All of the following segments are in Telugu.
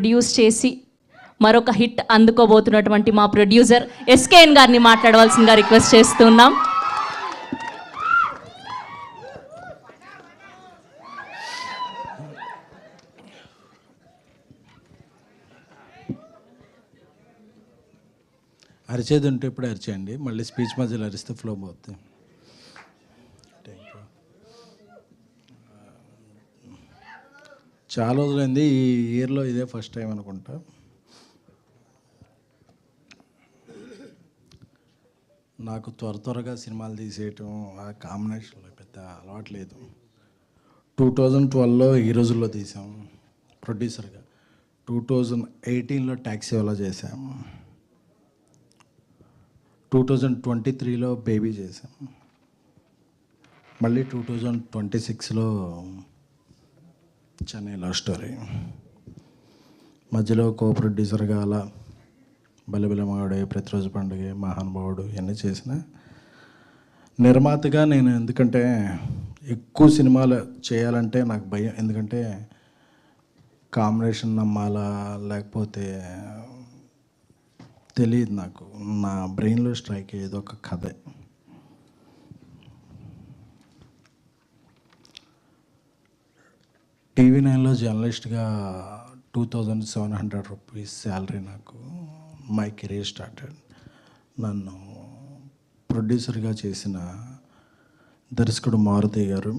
ప్రొడ్యూస్ చేసి మరొక హిట్ అందుకోబోతున్నటువంటి మా ప్రొడ్యూసర్ ఎస్కేఎన్ గారిని మాట్లాడవలసిందిగా రిక్వెస్ట్ చేస్తున్నాం. అరిచేది ఉంటే ఇప్పుడు అరిచేయండి, మళ్ళీ స్పీచ్ మధ్యలో అరిస్తే ఫ్లో పోతుంది. చాలా రోజులైంది, ఈ ఇయర్లో ఇదే ఫస్ట్ టైం అనుకుంటా. నాకు త్వరగా సినిమాలు తీసేయటం ఆ కాంబినేషన్లో పెద్ద అలవాటు లేదు. 2012లో ఈ రోజుల్లో తీసాం ప్రొడ్యూసర్గా. 2018లో ట్యాక్సీ వాలా చేసాం. 2023లో బేబీ చేసాం. మళ్ళీ 2026లో చెన్నై లవ్ స్టోరీ. మధ్యలో కో ప్రొడ్యూసర్గా అలా బలిబిలమగాడే, ప్రతిరోజు పండుగ, మహానుభావుడు ఇవన్నీ చేసిన. నిర్మాతగా నేను ఎందుకంటే ఎక్కువ సినిమాలు చేయాలంటే నాకు భయం. ఎందుకంటే కాంబినేషన్ నమ్మాలా లేకపోతే తెలియదు. నాకు నా బ్రెయిన్లో స్ట్రైక్ అయ్యేది ఒక కథే. TV9లో జర్నలిస్ట్గా 2700 రూపీస్ శాలరీ. నాకు మై కెరీర్ స్టార్టెడ్. నన్ను ప్రొడ్యూసర్గా చేసిన దర్శకుడు మారుతి గారు,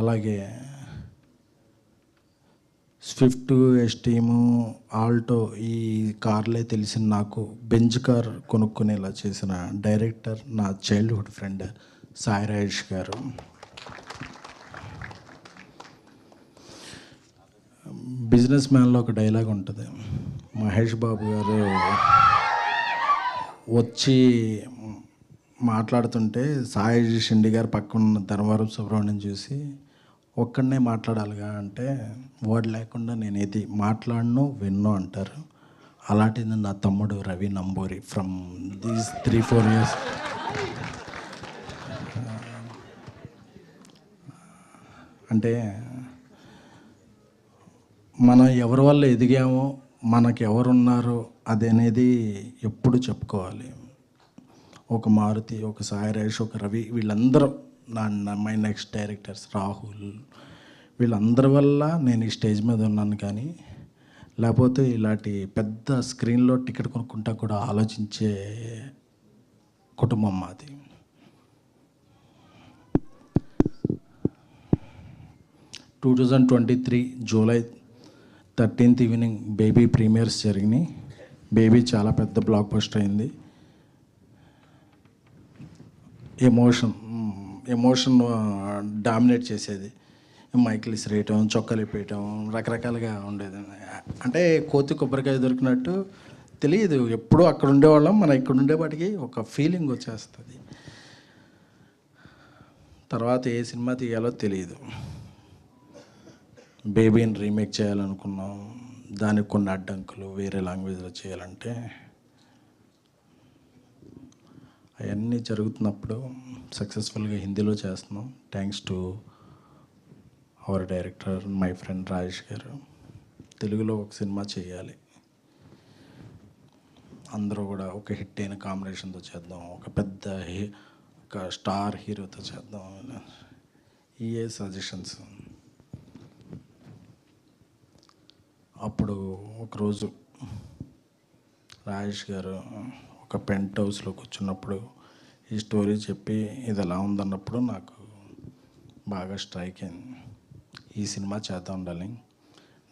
అలాగే స్విఫ్ట్, ఎస్టీము, ఆల్టో ఈ కార్లే తెలిసిన నాకు బెంజ్ కార్ కొనుక్కునేలా చేసిన డైరెక్టర్ నా చైల్డ్హుడ్ ఫ్రెండ్ సాయి రాజేష్ గారు. బిజినెస్ మ్యాన్లో ఒక డైలాగ్ ఉంటుంది. మహేష్ బాబు గారు వచ్చి మాట్లాడుతుంటే సాయి షిండి గారు పక్కన ధర్మవరం సుబ్రహ్మణ్యం చూసి ఒక్కడనే మాట్లాడాలిగా అంటే వర్డ్ లేకుండా నేను ఏది మాట్లాడను విన్ను అంటారు. అలాంటిది నా తమ్ముడు Ravi Namburi. From these 3-4 years అంటే మనం ఎవరి వల్ల ఎదిగామో, మనకు ఎవరున్నారో అదనేది ఎప్పుడు చెప్పుకోవాలి. ఒక మారుతి, ఒక సాయి రాజేష్, ఒక రవి, వీళ్ళందరూ మై నెక్స్ట్ డైరెక్టర్స్, రాహుల్, వీళ్ళందరి వల్ల నేను ఈ స్టేజ్ మీద ఉన్నాను. కానీ లేకపోతే ఇలాంటి పెద్ద స్క్రీన్లో టికెట్ కొనుక్కుంటా కూడా ఆలోచించే కుటుంబం మాది. 2023 July 13th evening baby premieres జరిగినాయి. బేబీ చాలా పెద్ద బ్లాక్ బస్టర్ అయింది. ఎమోషన్ డామినేట్ చేసేది. మైకిల్ ఇసిరేయటం, చొక్కలు ఇప్పేయటం, రకరకాలుగా ఉండేది. అంటే కోతి కొబ్బరికాయ దొరికినట్టు తెలియదు. ఎప్పుడూ అక్కడ ఉండేవాళ్ళం, మనం ఇక్కడ ఉండేవాటికి ఒక ఫీలింగ్ వచ్చేస్తుంది. తర్వాత ఏ సినిమా తీయాలో తెలియదు. బేబీని రీమేక్ చేయాలనుకున్నాం. దానికి కొన్ని అడ్డంకులు, వేరే లాంగ్వేజ్లో చేయాలంటే అవన్నీ జరుగుతున్నప్పుడు సక్సెస్ఫుల్గా హిందీలో చేస్తున్నాం. Thanks to our director, my friend Rajesh గారు. తెలుగులో ఒక సినిమా చేయాలి, అందరూ కూడా ఒక హిట్ అయిన కాంబినేషన్తో చేద్దాం, ఒక పెద్ద ఒక స్టార్ హీరోతో చేద్దాం. ఇయే సజెషన్స్. అప్పుడు ఒకరోజు రాజేష్ గారు ఒక పెంట్ హౌస్లో కూర్చున్నప్పుడు ఈ స్టోరీ చెప్పి ఇది ఎలా ఉందన్నప్పుడు నాకు బాగా స్ట్రైక్ అయింది. ఈ సినిమా చేద్దాం ఉండాలి.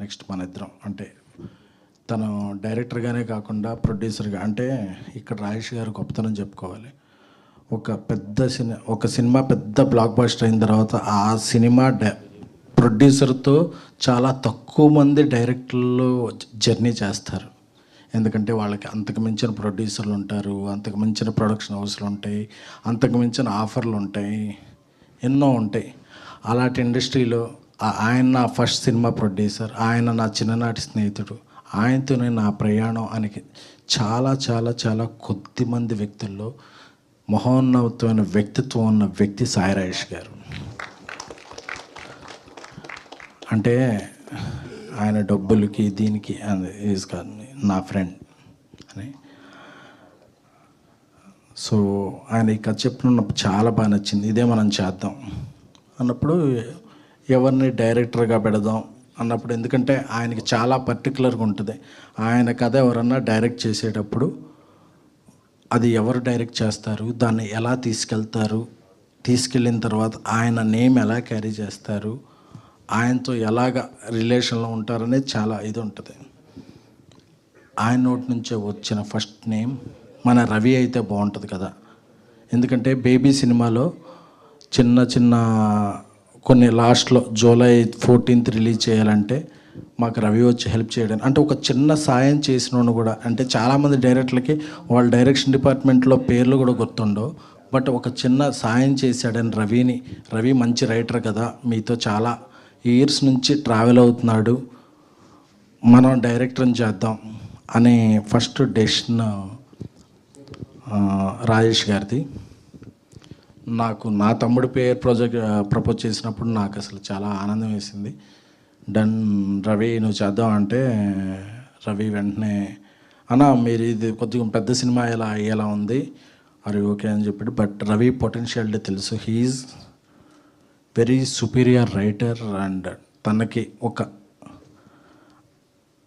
నెక్స్ట్ మన ఇద్దరం, అంటే తను డైరెక్టర్గానే కాకుండా ప్రొడ్యూసర్గా, అంటే ఇక్కడ రాజేష్ గారు గొప్పతనం చెప్పుకోవాలి. ఒక సినిమా పెద్ద బ్లాక్ బస్టర్ అయిన తర్వాత ఆ సినిమా ప్రొడ్యూసర్తో చాలా తక్కువ మంది డైరెక్టర్లు జర్నీ చేస్తారు. ఎందుకంటే వాళ్ళకి అంతకు మించిన ప్రొడ్యూసర్లు ఉంటారు, అంతకు మించిన ప్రొడక్షన్ హౌస్లు ఉంటాయి, అంతకు మించిన ఆఫర్లు ఉంటాయి, ఎన్నో ఉంటాయి. అలాంటి ఇండస్ట్రీలో ఆయన నా ఫస్ట్ సినిమా ప్రొడ్యూసర్, ఆయన నా చిన్ననాటి స్నేహితుడు, ఆయనతోనే నా ప్రయాణం అని చాలా చాలా చాలా కొద్ది మంది వ్యక్తుల్లో మహోన్నతమైన వ్యక్తిత్వం ఉన్న వ్యక్తి సాయి రాజేష్ గారు. అంటే ఆయన డబ్బులకి దీనికి ఈజ్ కాదు నా ఫ్రెండ్ అని. సో ఆయన ఈ కథ చెప్పినప్పుడు చాలా బాగా నచ్చింది. ఇదే మనం చేద్దాం అన్నప్పుడు ఎవరిని డైరెక్టర్గా పెడదాం అన్నప్పుడు, ఎందుకంటే ఆయనకి చాలా పర్టికులర్గా ఉంటుంది. ఆయన కథ ఎవరన్నా డైరెక్ట్ చేసేటప్పుడు అది ఎవరు డైరెక్ట్ చేస్తారు, దాన్ని ఎలా తీసుకెళ్తారు, తీసుకెళ్ళిన తర్వాత ఆయన నేమ్ ఎలా క్యారీ చేస్తారు, ఆయనతో ఎలాగ రిలేషన్లో ఉంటారనేది చాలా ఇది ఉంటుంది. ఆయన నోటి నుంచే వచ్చిన ఫస్ట్ నేమ్ మన రవి అయితే బాగుంటుంది కదా. ఎందుకంటే బేబీ సినిమాలో చిన్న చిన్న కొన్ని లాస్ట్లో జూలై 14th రిలీజ్ చేయాలంటే మాకు రవి వచ్చి హెల్ప్ చేయడం, అంటే ఒక చిన్న సాయం చేసినోడు కూడా. అంటే చాలామంది డైరెక్టర్లకి వాళ్ళ డైరెక్షన్ డిపార్ట్మెంట్లో పేర్లు కూడా గుర్తుండవు, బట్ ఒక చిన్న సాయం చేశాడని రవి మంచి రైటర్ కదా, మీతో చాలా ఇయర్స్ నుంచి ట్రావెల్ అవుతున్నాడు, మనం డైరెక్టర్ని చేద్దాం అనే ఫస్ట్ డెసిషన్ రాజేష్ గారిది. నాకు నా తమ్ముడి పేరు ప్రపోజ్ చేసినప్పుడు నాకు అసలు చాలా ఆనందం వేసింది. డన్ రవి నువ్వు చేద్దాం అంటే రవి వెంటనే అన్నా మీరు ఇది కొద్దిగా పెద్ద సినిమా ఎలా అయ్యేలా ఉంది, అది ఓకే అని చెప్పాడు. బట్ రవి పొటెన్షియాలిటీ తెలుసు, he is very superior writer. And తనకి ఒక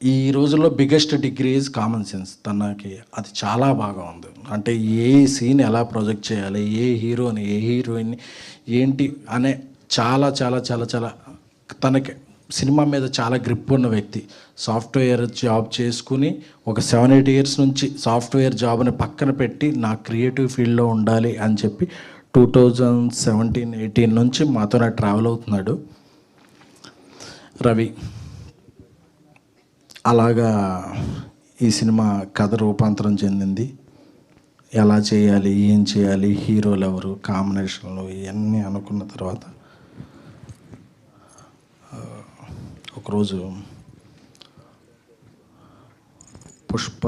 ఈ రోజుల్లో biggest degree is common sense. తనకి అది చాలా బాగా ఉంది. అంటే ఏ సీన్ ఎలా ప్రొజెక్ట్ చేయాలి, ఏ హీరోని ఏ హీరోయిన్ని ఏంటి అనే చాలా చాలా చాలా చాలా తనకి సినిమా మీద చాలా గ్రిప్ ఉన్న వ్యక్తి. సాఫ్ట్వేర్ జాబ్ చేసుకుని ఒక 7-8 years నుంచి సాఫ్ట్వేర్ జాబ్ని పక్కన పెట్టి నా క్రియేటివ్ ఫీల్డ్లో ఉండాలి అని చెప్పి 2017-18 నుంచి మాతోనే ట్రావెల్ అవుతున్నాడు రవి. అలాగా ఈ సినిమా కథ రూపాంతరం చెందింది. ఎలా చేయాలి, ఏం చేయాలి, హీరోలు ఎవరు, కాంబినేషన్లు ఇవన్నీ అనుకున్న తర్వాత ఒకరోజు పుష్ప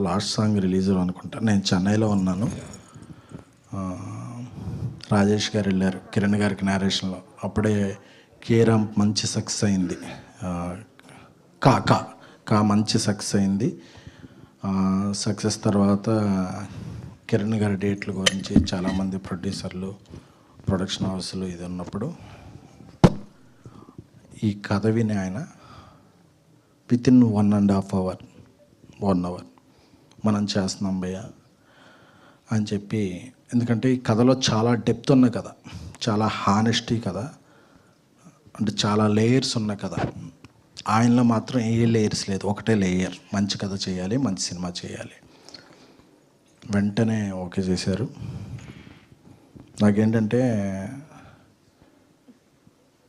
లాస్ట్ సాంగ్ రిలీజ్ అనుకుంటా, నేను చెన్నైలో ఉన్నాను. రాజేష్ గారు వెళ్ళారు కిరణ్ గారికి నేరేషన్లో. అప్పుడే కేరామ్ మంచి సక్సెస్ అయింది, కా మంచి సక్సెస్ అయింది. సక్సెస్ తర్వాత కిరణ్ గారి డేట్ల గురించి చాలామంది ప్రొడ్యూసర్లు, ప్రొడక్షన్ హౌస్లు ఇది ఉన్నప్పుడు ఈ కథ విని ఆయన వితిన్ 1.5 hour 1 hour మనం చేస్తున్నాం భయ్య అని చెప్పి. ఎందుకంటే ఈ కథలో చాలా డెప్త్ ఉన్న కథ, చాలా హానెస్టీ కథ, అంటే చాలా లేయర్స్ ఉన్న కథ. ఆయనలో మాత్రం ఏ లేయర్స్ లేదు, ఒకటే లేయర్, మంచి కథ చేయాలి, మంచి సినిమా చేయాలి. వెంటనే ఓకే చేశారు. నాకేంటంటే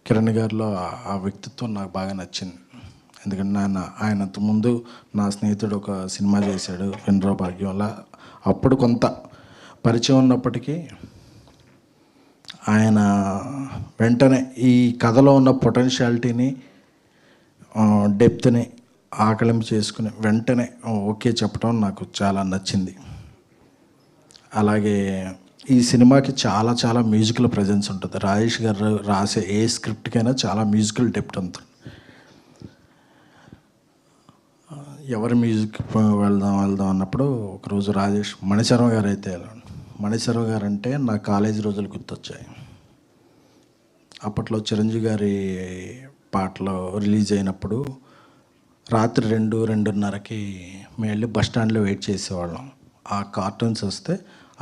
కిరణ్ గారిలో ఆ వ్యక్తిత్వం నాకు బాగా నచ్చింది. ఎందుకంటే ఆయన ముందు నా స్నేహితుడు ఒక సినిమా చేశాడు వినరా భాగ్యం, అలా అప్పుడు కొంత పరిచయం ఉన్నప్పటికీ ఆయన వెంటనే ఈ కథలో ఉన్న పొటెన్షియాలిటీని, డెప్త్ని ఆకలింపు చేసుకుని వెంటనే ఓకే చెప్పడం నాకు చాలా నచ్చింది. అలాగే ఈ సినిమాకి చాలా చాలా మ్యూజికల్ ప్రజెన్స్ ఉంటుంది. రాజేష్ గారు రాసే ఏ స్క్రిప్ట్కైనా చాలా మ్యూజికల్ డెప్త్ ఉంటుంది. ఎవరి మ్యూజిక్ వెళ్దాం అన్నప్పుడు ఒకరోజు మణిశర్మ గారు అయితే మణిశర్మ గారు అంటే నా కాలేజీ రోజులు గుర్తొచ్చాయి. అప్పట్లో చిరంజీవి గారి పాటలు రిలీజ్ అయినప్పుడు రాత్రి 2-2:30కి మేము వెళ్ళి బస్ స్టాండ్లో వెయిట్ చేసేవాళ్ళం. ఆ కార్టూన్స్ వస్తే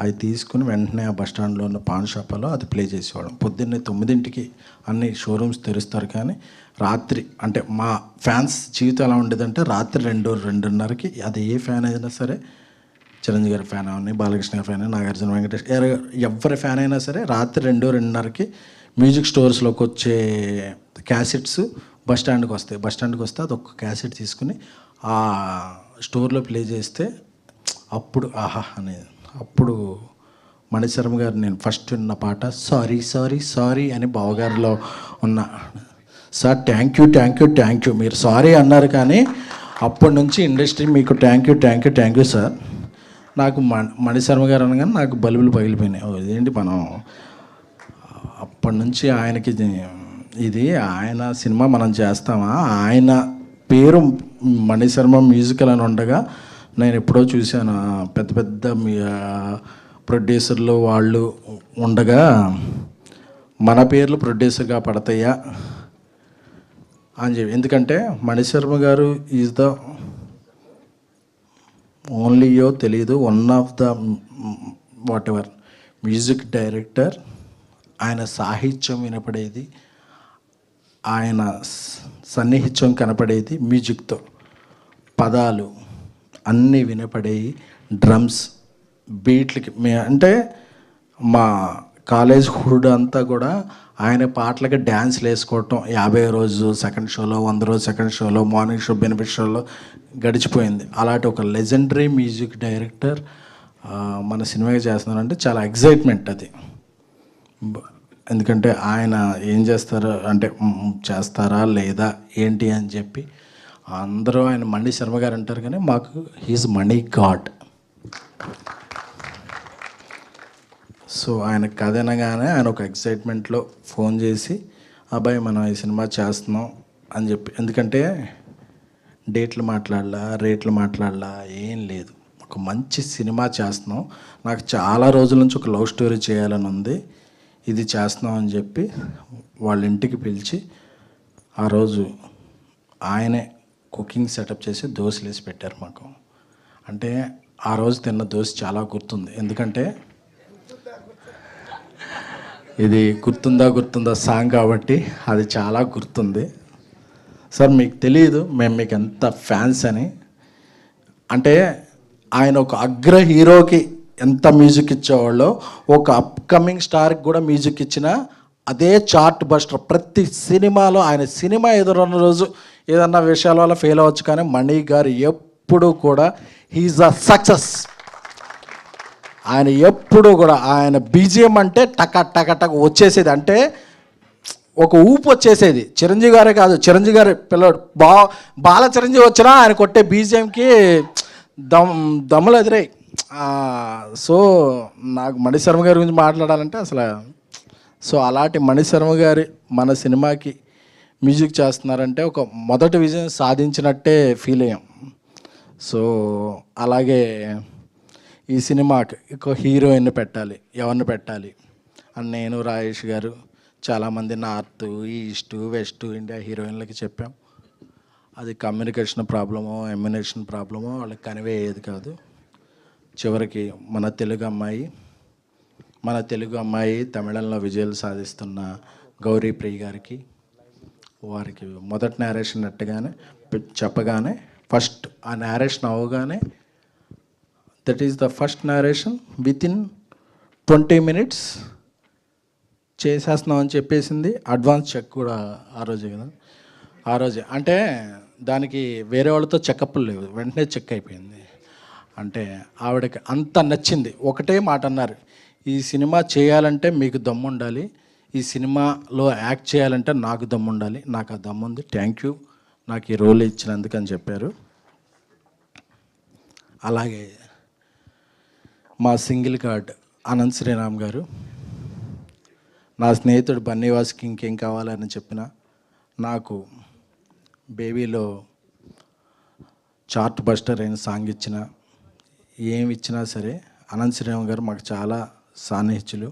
అవి తీసుకుని వెంటనే ఆ బస్ స్టాండ్లో ఉన్న పాన్ షాప్లో అది ప్లే చేసేవాళ్ళం. పొద్దున్నే 9ంటికి అన్ని షోరూమ్స్ తెరుస్తారు, కానీ రాత్రి అంటే మా ఫ్యాన్స్ జీవితం ఎలా ఉండేదంటే రాత్రి 2-2:30కి అది ఏ ఫ్యాన్ అయినా సరే, చిరంజీవి గారి ఫ్యాన్ అవని, బాలకృష్ణ గారి ఫ్యాన్, నాగార్జున, వెంకటేష్, ఎవరి ఫ్యాన్ అయినా సరే రాత్రి 2-2:30కి మ్యూజిక్ స్టోర్స్లోకి వచ్చే క్యాసెట్స్ బస్ స్టాండ్కి వస్తే అది ఒక క్యాసెట్ తీసుకుని ఆ స్టోర్లో ప్లే చేస్తే అప్పుడు ఆహా అనేది. అప్పుడు మణిశర్మ గారు నేను ఫస్ట్ విన్న పాట సారీ సారీ సారీ అని బావగారిలో ఉన్న, సార్ థ్యాంక్ యూ మీరు సారీ అన్నారు, కానీ అప్పటి నుంచి ఇండస్ట్రీ మీకు థ్యాంక్ యూ సార్. నాకు మణిశర్మ గారు అనగానే నాకు బల్బులు పగిలిపోయినాయి. ఇదేంటి మనం అప్పటి నుంచి ఆయనకి ఇది ఆయన సినిమా మనం చేస్తామా, ఆయన పేరు మణిశర్మ మ్యూజికల్ అని ఉండగా నేను ఎప్పుడో చూశాను. పెద్ద పెద్ద ప్రొడ్యూసర్లు వాళ్ళు ఉండగా మన పేర్లు ప్రొడ్యూసర్గా పడతాయా అని చెప్పి. ఎందుకంటే మణిశర్మ గారు ఈజ్ ద ఓన్లీయో తెలీదు, one of the what ever music director. ఆయన సాహిత్యం వినపడేది, ఆయన సన్నిహిత్యం కనపడేది మ్యూజిక్తో. పదాలు అన్నీ వినపడేవి, డ్రమ్స్ బీట్లకి. అంటే మా కాలేజ్ హుడ్ అంతా కూడా ఆయన పాటలకి డ్యాన్స్లు వేసుకోవటం 50 రోజు సెకండ్ షోలో, 100 రోజు సెకండ్ షోలో, మార్నింగ్ షో, బెనిఫిట్ షోలో గడిచిపోయింది. అలాంటి ఒక లెజెండరీ మ్యూజిక్ డైరెక్టర్ మన సినిమాగా చేస్తున్నారంటే చాలా ఎగ్జైట్మెంట్ అది. ఎందుకంటే ఆయన ఏం చేస్తారు అంటే చేస్తారా లేదా ఏంటి అని చెప్పి అందరూ ఆయన మణి శర్మ గారు అంటారు, కానీ మాకు హీజ్ మణి గాడ్. సో ఆయన కథ అనగానే ఆయన ఒక ఎక్సైట్మెంట్లో ఫోన్ చేసి, అబ్బాయి మనం ఈ సినిమా చేస్తున్నాం అని చెప్పి. ఎందుకంటే డేట్లు మాట్లాడలా, రేట్లు మాట్లాడలా, ఏం లేదు, ఒక మంచి సినిమా చేస్తున్నాం, నాకు చాలా రోజుల నుంచి ఒక లవ్ స్టోరీ చేయాలని ఉంది, ఇది చేస్తున్నాం అని చెప్పి వాళ్ళ ఇంటికి పిలిచి ఆ రోజు ఆయనే కుకింగ్ సెటప్ చేసి దోశలు వేసి పెట్టారు మాకు. అంటే ఆ రోజు తిన్న దోశ చాలా గుర్తుంది. ఎందుకంటే ఇది గుర్తుందా సాంగ్ కాబట్టి అది చాలా గుర్తుంది. సార్ మీకు తెలియదు మేము మీకు ఎంత ఫ్యాన్స్ అని. అంటే ఆయన ఒక అగ్ర హీరోకి ఎంత మ్యూజిక్ ఇచ్చేవాళ్ళో ఒక అప్కమింగ్ స్టార్కి కూడా మ్యూజిక్ ఇచ్చిన అదే చార్ట్ బస్టర్. ప్రతి సినిమాలో ఆయన సినిమా ఎదురున్న రోజు ఏదన్నా విషయాల వల్ల ఫెయిల్ అవ్వచ్చు, కానీ మణి గారు ఎప్పుడు కూడా హీఈస్ అ సక్సెస్. ఆయన ఎప్పుడు కూడా ఆయన బీజిఎం అంటే టక టక టక వచ్చేసేది, అంటే ఒక ఊపు వచ్చేసేది. చిరంజీవి గారే కాదు, చిరంజీవి గారి పిల్లడు బాల చిరంజీవి వచ్చినా ఆయన కొట్టే బీజిఎంకి దమ్ములు ఎదురై. సో నాకు మణిశర్మ గారి గురించి మాట్లాడాలంటే అసలు, సో అలాంటి మణిశర్మ గారి మన సినిమాకి మ్యూజిక్ చేస్తున్నారంటే ఒక మొదటి విజయం సాధించినట్టే ఫీల్ అయ్యాం. సో అలాగే ఈ సినిమాకి ఒక హీరోయిన్ పెట్టాలి, ఎవరిని పెట్టాలి అని నేను, రాజేష్ గారు, చాలామంది నార్త్, ఈస్ట్, వెస్ట్ ఇండియా హీరోయిన్లకి చెప్పాం. అది కమ్యూనికేషన్ ప్రాబ్లమో, ఎమ్యునేషన్ ప్రాబ్లమో వాళ్ళకి కన్వే అయ్యేది కాదు. చివరికి మన తెలుగు అమ్మాయి తమిళంలో విజయాలు సాధిస్తున్న గౌరీ ప్రియ గారికి, వారికి మొదటి నేరేషన్ చెప్పగానే ఫస్ట్ ఆ నేరేషన్ అవ్వగానే, that is the first narration, within 20 minutes చేసేస్తున్నాం అని చెప్పేసింది. అడ్వాన్స్ చెక్ కూడా ఆ రోజే కదా, ఆ రోజే. అంటే దానికి వేరే వాళ్ళతో చెకప్లు లేవు, వెంటనే చెక్ అయిపోయింది. అంటే ఆవిడకి అంత నచ్చింది. ఒకటే మాట అన్నారు, ఈ సినిమా చేయాలంటే మీకు దమ్ము ఉండాలి, ఈ సినిమాలో యాక్ట్ చేయాలంటే నాకు దమ్ము ఉండాలి, నాకు ఆ దమ్ము ఉంది, థ్యాంక్ యూ నాకు ఈ రోల్ ఇచ్చినందుకు అని చెప్పారు. అలాగే మా సింగిల్ కార్డ్ అనంత్ శ్రీరామ్ గారు, నా స్నేహితుడు బన్నీవాస్కి ఇంకేం కావాలని చెప్పిన, నాకు బేబీలో చార్ట్ బస్టర్ అయిన సాంగ్ ఇచ్చిన, ఏమి ఇచ్చినా సరే అనంత్ శ్రీరామ్ గారు మాకు చాలా సాన్నిహిత్యులు.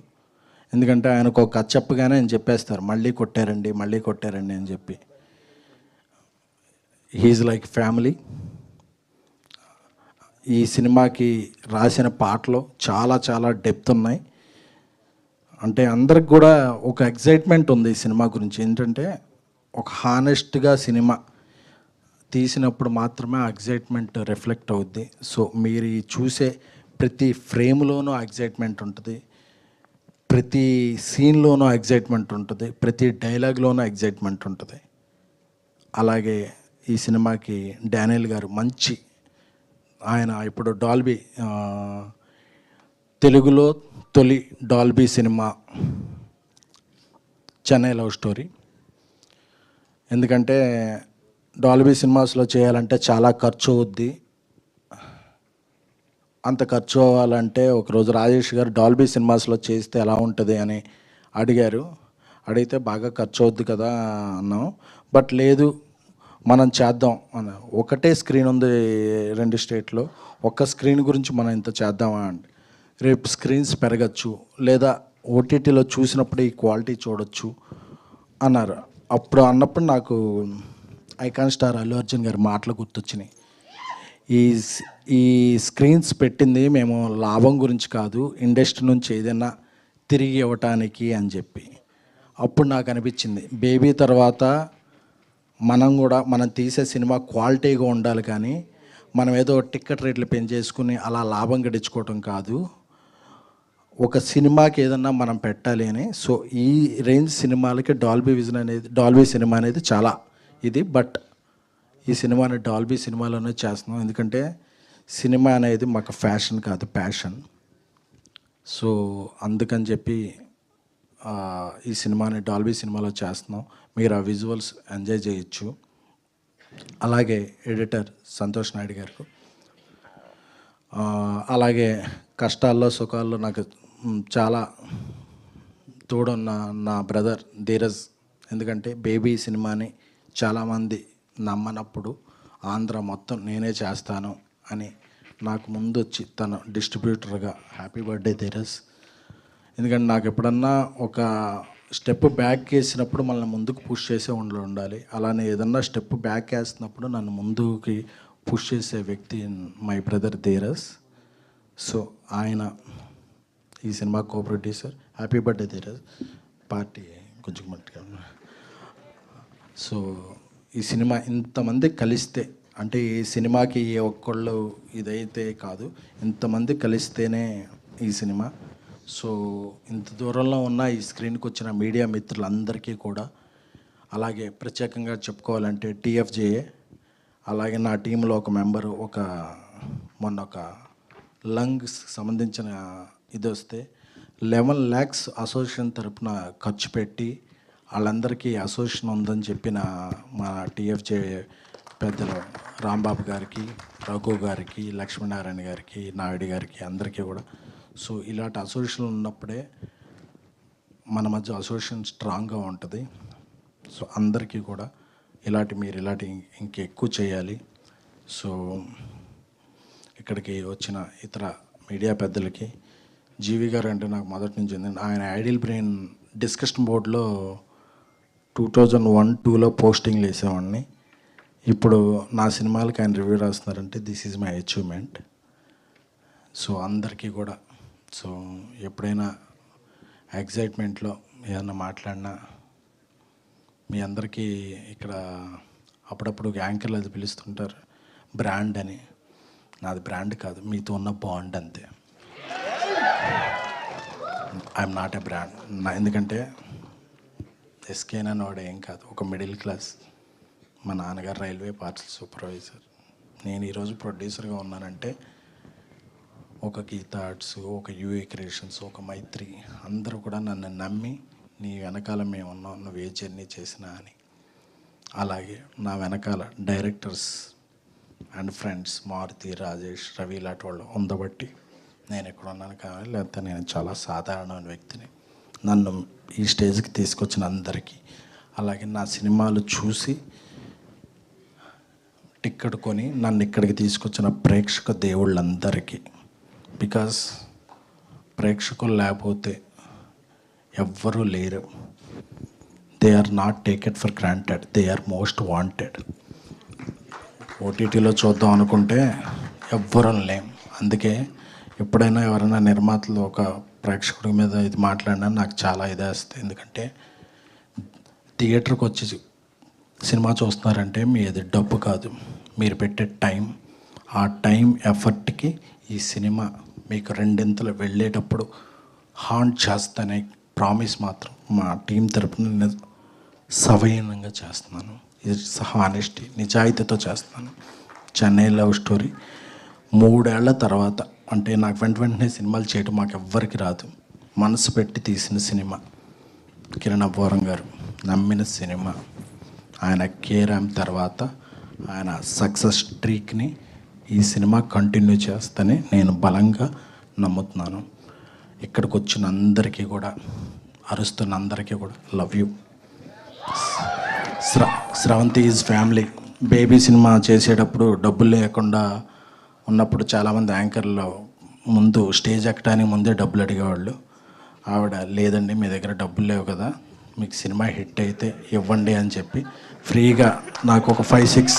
ఎందుకంటే ఆయనకు ఒక కథ చెప్పగానే ఆయన చెప్పేస్తారు, మళ్ళీ కొట్టారండి అని చెప్పి. He is like family. ఈ సినిమాకి రాసిన పాటలు చాలా చాలా డెప్త్ ఉన్నాయి. అంటే అందరికి కూడా ఒక ఎగ్జైట్మెంట్ ఉంది ఈ సినిమా గురించి. ఏంటంటే ఒక హానెస్ట్గా సినిమా తీసినప్పుడు మాత్రమే ఆ ఎగ్జైట్మెంట్ రిఫ్లెక్ట్ అవుద్ది. సో మీరు ఈ చూసే ప్రతి ఫ్రేమ్లోనూ ఎగ్జైట్మెంట్ ఉంటుంది, ప్రతి సీన్లోనూ ఎగ్జైట్మెంట్ ఉంటుంది, ప్రతి డైలాగ్లోనూ ఎగ్జైట్మెంట్ ఉంటుంది. అలాగే ఈ సినిమాకి డానియల్ గారు మంచి, ఆయన ఇప్పుడు డాల్బీ, తెలుగులో తొలి Dolby cinema Chennai love story. ఎందుకంటే డాల్బీ సినిమాస్లో చేయాలంటే చాలా ఖర్చు అవుద్ది. అంత ఖర్చు అవ్వాలంటే ఒకరోజు రాజేష్ గారు డాల్బీ సినిమాస్లో చేస్తే ఎలా ఉంటుంది అని అడిగారు. అడిగితే బాగా ఖర్చు అవుద్ది కదా అన్నాం. బట్ లేదు, మనం చేద్దాం అన్న. ఒకటే స్క్రీన్ ఉంది 2 స్టేట్లో, ఒక్క స్క్రీన్ గురించి మనం ఇంత చేద్దామా అండి. రేపు స్క్రీన్స్ పెరగచ్చు, లేదా ఓటీటీలో చూసినప్పుడు ఈ క్వాలిటీ చూడొచ్చు అన్నారు. అప్పుడు అన్నప్పుడు నాకు ఐకాన్ స్టార్ అల్లు అర్జున్ గారి మాటలు గుర్తొచ్చినాయి. ఈ స్క్రీన్స్ పెట్టింది మేము లాభం గురించి కాదు, ఇండస్ట్రీ నుంచి ఏదైనా తిరిగి ఇవ్వటానికి అని చెప్పి. అప్పుడు నాకు అనిపించింది, బేబీ తర్వాత మనం తీసే సినిమా క్వాలిటీగా ఉండాలి, కానీ మనం ఏదో టికెట్ రేట్లు పెంచేసుకుని అలా లాభం గడించుకోవటం కాదు, ఒక సినిమాకి ఏదన్నా మనం పెట్టాలి అని. సో ఈ రేంజ్ సినిమాలకి డాల్బీ సినిమా అనేది చాలా ఇది. బట్ ఈ సినిమాని డాల్బీ సినిమాలోనే చేస్తున్నాం, ఎందుకంటే సినిమా అనేది మాకు ఫ్యాషన్ కాదు, ప్యాషన్. సో అందుకని చెప్పి ఈ సినిమాని డాల్బీ సినిమాలో చేస్తున్నాం. మీరు ఆ విజువల్స్ ఎంజాయ్ చేయొచ్చు. అలాగే ఎడిటర్ సంతోష్ నాయుడు గారు, అలాగే కష్టాల్లో సుఖాల్లో నాకు చాలా తోడున్న నా బ్రదర్ ధీరజ్. ఎందుకంటే బేబీ సినిమాని చాలామంది నమ్మనప్పుడు ఆంధ్ర మొత్తం నేనే చేస్తాను అని నాకు ముందు వచ్చి తన డిస్ట్రిబ్యూటర్గా, హ్యాపీ బర్త్డే ధీరజ్. ఎందుకంటే నాకు ఎప్పుడన్నా ఒక స్టెప్ బ్యాక్ వేసినప్పుడు మనల్ని ముందుకు పుష్ చేసే ఉండాలి. అలానే ఏదన్నా స్టెప్ బ్యాక్ వేస్తున్నప్పుడు నన్ను ముందుకి పుష్ చేసే వ్యక్తి మై బ్రదర్ ధీరజ్. సో ఆయన ఈ cinema co producer. Happy birthday Dheeraj. Party కొంచెం మట్టుగా. సో ఈ సినిమా ఇంతమంది కలిస్తే, అంటే ఈ సినిమాకి ఏ ఒక్కళ్ళు ఇదైతే కాదు, ఇంతమంది కలిస్తేనే ఈ సినిమా. సో ఇంత దూరంలో ఉన్న ఈ స్క్రీన్కి వచ్చిన మీడియా మిత్రులందరికీ కూడా, అలాగే ప్రత్యేకంగా చెప్పుకోవాలంటే టీఎఫ్జేఏ, అలాగే నా టీంలో ఒక మెంబరు మొన్న ఒక లంగ్స్ సంబంధించిన ఇది వస్తే 11 lakhs అసోసియేషన్ తరపున ఖర్చు పెట్టి వాళ్ళందరికీ అసోసియేషన్ ఉందని చెప్పిన మా టీఎఫ్జే పెద్దలు రాంబాబు గారికి, రఘు గారికి, లక్ష్మీనారాయణ గారికి, నాయుడు గారికి, అందరికీ కూడా. సో ఇలాంటి అసోసియేషన్ ఉన్నప్పుడే మన మధ్య అసోసియేషన్ స్ట్రాంగ్గా ఉంటుంది. సో అందరికీ కూడా మీరు ఇలాంటి ఇంకెక్కువ చేయాలి. సో ఇక్కడికి వచ్చిన ఇతర మీడియా పెద్దలకి, జీవి గారు అంటే నాకు మొదటి నుంచి ఉంది. ఆయన ఐడియల్ బ్రెయిన్ డిస్కషన్ బోర్డులో 2001-2లో పోస్టింగ్లు వేసేవాడిని. ఇప్పుడు నా సినిమాలకి ఆయన రివ్యూ రాస్తున్నారంటే this is my achievement. So అందరికీ కూడా, సో ఎప్పుడైనా ఎగ్జైట్మెంట్లో ఏదన్నా మాట్లాడినా మీ అందరికీ ఇక్కడ అప్పుడప్పుడు యాంకర్లు అది పిలుస్తుంటారు బ్రాండ్ అని. నాది బ్రాండ్ కాదు, మీతో ఉన్న బాండ్ అంతే. I'm not a brand. ఎందుకంటే ఎస్కేన్ అనేవాడు ఏం కాదు, ఒక మిడిల్ క్లాస్. మా నాన్నగారు రైల్వే పార్సల్ సూపర్వైజర్. నేను ఈరోజు ప్రొడ్యూసర్గా ఉన్నానంటే ఒక గీతా ఆర్ట్స్, ఒక యూఏ క్రియేషన్స్, ఒక మైత్రి, అందరూ కూడా నన్ను నమ్మి నీ వెనకాల మేము ఉన్నాం, నువ్వు ఏ జర్నీ చేసినా అని. అలాగే నా వెనకాల directors and friends Maruthi, Rajesh, Ravi ఇలాంటి వాళ్ళు ఉండబట్టి నేను ఎక్కడ ఉన్నాను. కానీ లేకపోతే నేను చాలా సాధారణమైన వ్యక్తిని. నన్ను ఈ స్టేజ్కి తీసుకొచ్చిన అందరికీ, అలాగే నా సినిమాలు చూసి టిక్కెట్ కొని నన్ను ఇక్కడికి తీసుకొచ్చిన ప్రేక్షక దేవుళ్ళందరికీ. బికాస్ ప్రేక్షకులు లేకపోతే ఎవ్వరూ లేరు. They are not taken for granted, they are most wanted. ఓటీటీలో చూద్దాం అనుకుంటే ఎవ్వరూ లేం. అందుకే ఎప్పుడైనా ఎవరైనా నిర్మాతలు ఒక ప్రేక్షకుడి మీద ఇది మాట్లాడినా నాకు చాలా ఇదేస్తుంది. ఎందుకంటే థియేటర్కి వచ్చి సినిమా చూస్తున్నారంటే మీది డబ్బు కాదు, మీరు పెట్టే టైం. ఆ టైం ఎఫర్ట్కి ఈ సినిమా మీకు రెండింతలు వెళ్ళేటప్పుడు హాంట్ చేస్తానే ప్రామిస్ మాత్రం మా టీం తరపున నేను సవయనంగా చేస్తున్నాను. ఇది హానెస్టీ, నిజాయితీతో చేస్తున్నాను. చెన్నై లవ్ స్టోరీ 3 ఏళ్ల తర్వాత, అంటే నాకు వెంటనే సినిమాలు చేయడం మాకు ఎవ్వరికి రాదు. మనసు పెట్టి తీసిన సినిమా, కిరణ్ అబ్బవరం గారు నమ్మిన సినిమా. ఆయన కేరామ్ తర్వాత ఆయన సక్సెస్ స్ట్రీక్ని ఈ సినిమా కంటిన్యూ చేస్తని నేను బలంగా నమ్ముతున్నాను. ఇక్కడికి వచ్చిన అందరికీ కూడా అరుస్తున్న అందరికీ కూడా love you. Sravanthi is family. Baby cinema చేసేటప్పుడు డబ్బులు లేకుండా ఉన్నప్పుడు చాలామంది యాంకర్లు ముందు స్టేజ్ ఎక్కడానికి ముందే డబ్బులు అడిగేవాళ్ళు. ఆవిడ లేదండి మీ దగ్గర డబ్బులు లేవు కదా, మీకు సినిమా హిట్ అయితే ఇవ్వండి అని చెప్పి ఫ్రీగా నాకు ఒక 5-6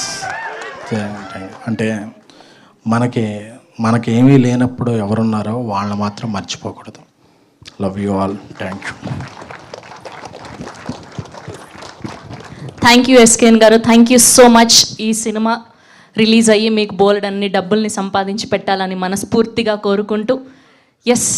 అంటే మనకేమీ లేనప్పుడు ఎవరున్నారో వాళ్ళని మాత్రం మర్చిపోకూడదు. Love you all. Thank you. Thank you SKN గారు, థ్యాంక్ యూ సో మచ్. ఈ సినిమా రిలీజ్ అయ్యి మీకు బోలెడన్ని డబ్బుల్ని సంపాదించి పెట్టాలని మనస్ఫూర్తిగా కోరుకుంటూ, ఎస్